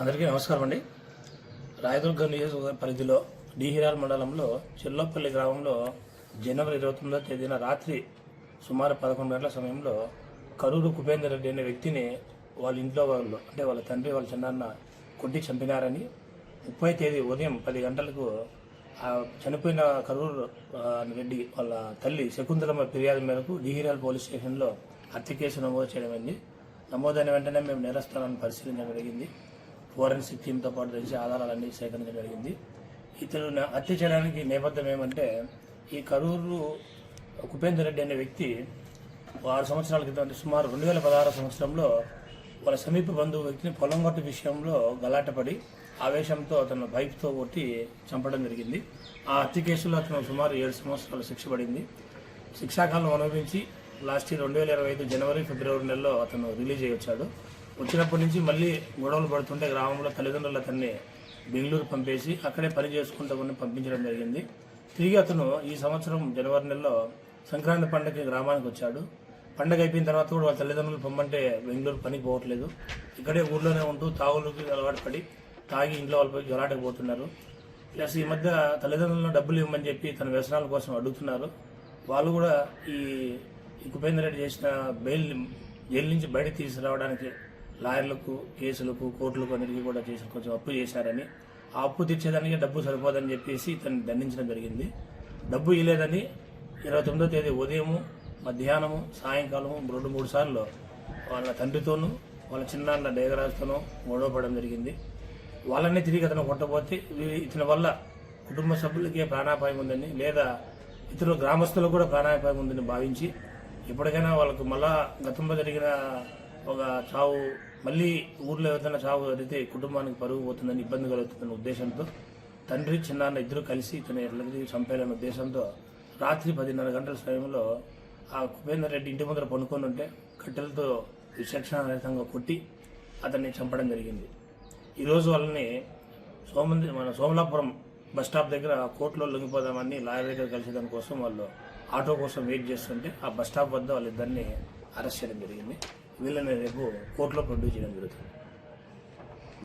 అందరికీ నమస్కారం అండి. రాయదుర్గం నియోజకవర్గ పరిధిలో డిహిరాల్ మండలంలో చెల్లపల్లి గ్రామంలో జనవరి 29వ తేదీన రాత్రి సుమారు 11 గంటల సమయంలో కరూరు కుపేందర్ రెడ్డి అనే వ్యక్తిని వాళ్ళ ఇంట్లో వాళ్ళు అంటే వాళ్ళ తండ్రి వాళ్ళ చిన్నాన్న కొట్టి చంపినారని 30వ తేదీ ఉదయం 10 గంటలకు చనిపోయిన కరూరు రెడ్డి వాళ్ళ తల్లి శకుంతలమ్మ ఫిర్యాదు మేరకు డిహిరాల్ పోలీస్ స్టేషన్లో హత్య కేసు నమోదు చేయడమైంది. నమోదైన వెంటనే మేము నేరస్థలాన్ని పరిశీలించడం జరిగింది. ఫోరెన్సిక్ టీమ్తో పాటు తెలిసి ఆధారాలన్నీ సేకరించడం జరిగింది. ఇతను హత్య చేయడానికి నేపథ్యం ఏమంటే, ఈ కరూరు కుపేందర్ రెడ్డి అనే వ్యక్తి 6 సంవత్సరాల క్రితం అంటే సుమారు 2016 సంవత్సరంలో వాళ్ళ సమీప బంధువు వ్యక్తిని పొలంగొట్టు విషయంలో గలాటపడి ఆవేశంతో అతను బైక్తో కొట్టి చంపడం జరిగింది. ఆ హత్య కేసులో అతను సుమారు 7 సంవత్సరాలు శిక్ష పడింది. శిక్షాకాలం అనుభవించి లాస్ట్ ఇయర్ 2025 జనవరి ఫిబ్రవరి నెలలో అతను రిలీజ్ అయ్యి వచ్చాడు. వచ్చినప్పటి నుంచి మళ్ళీ గొడవలు పడుతుంటే గ్రామంలో తల్లిదండ్రులు అతన్ని బెంగళూరు పంపేసి అక్కడే పని చేసుకుంటామని పంపించడం జరిగింది. తిరిగి అతను ఈ సంవత్సరం జనవరి నెలలో సంక్రాంతి పండుగకి గ్రామానికి వచ్చాడు. పండుగ అయిపోయిన తర్వాత కూడా వాళ్ళ తల్లిదండ్రులు పంపంటే బెంగళూరు పనికి పోవట్లేదు. ఇక్కడే ఊళ్ళోనే ఉంటూ తాగులకి అలవాటు పడి తాగి ఇంట్లో వాళ్ళపై గలాటకు పోతున్నారు. ప్లస్ ఈ మధ్య తల్లిదండ్రులను డబ్బులు ఇవ్వమని చెప్పి తన వ్యసనాల కోసం అడుగుతున్నారు. వాళ్ళు కూడా ఈ కుపేందర్ రెడ్డి చేసిన జైలు నుంచి బయటకు తీసుకురావడానికి లాయర్లకు, కేసులకు, కోర్టులకు అన్నిటికీ కూడా చేసి కొంచెం అప్పు చేశారని, ఆ అప్పు తీర్చేదానికి డబ్బు సరిపోదని చెప్పేసి ఇతన్ని దండించడం జరిగింది. డబ్బు ఇవ్వలేదని 29వ తేదీ ఉదయము, మధ్యాహ్నము, సాయంకాలము 2-3 సార్లు వాళ్ళ తండ్రితోనూ వాళ్ళ చిన్నాన్న డేగరాజుతోనూ గొడవపడడం జరిగింది. వాళ్ళనే తిరిగి అతను కొట్టబోతే ఇతని వల్ల కుటుంబ సభ్యులకే ప్రాణాపాయం ఉందని, లేదా ఇతరుల గ్రామస్తులకు కూడా ప్రాణాపాయం ఉందని భావించి ఎప్పటికైనా వాళ్ళకు మళ్ళా గతంలో జరిగిన ఒక చావు మళ్ళీ ఊర్లో ఏదైనా చావు జరిగితే కుటుంబానికి పరుగు పోతుందని, ఇబ్బంది కలుగుతుందన్న ఉద్దేశంతో తండ్రి చిన్నాన్న ఇద్దరు కలిసి ఇతను ఎట్లకి చంపేయాలన్న ఉద్దేశంతో రాత్రి 10:30 గంటల సమయంలో ఆ కుపేందర్ రెడ్డి ఇంటి ముందర పనుకొని ఉంటే కట్టెలతో విచక్షణారహితంగా కొట్టి అతన్ని చంపడం జరిగింది. ఈరోజు వాళ్ళని మన సోమలాపురం బస్ స్టాప్ దగ్గర కోర్టులో లొంగిపోదామని లాయర్ దగ్గర కలిసి దానికోసం వాళ్ళు ఆటో కోసం వెయిట్ చేస్తుంటే ఆ బస్ స్టాప్ వద్ద వాళ్ళిద్దరిని అరెస్ట్ చేయడం జరిగింది. వీళ్ళని రేపు కోర్టులో ప్రొడ్యూస్ చేయడం జరుగుతుంది.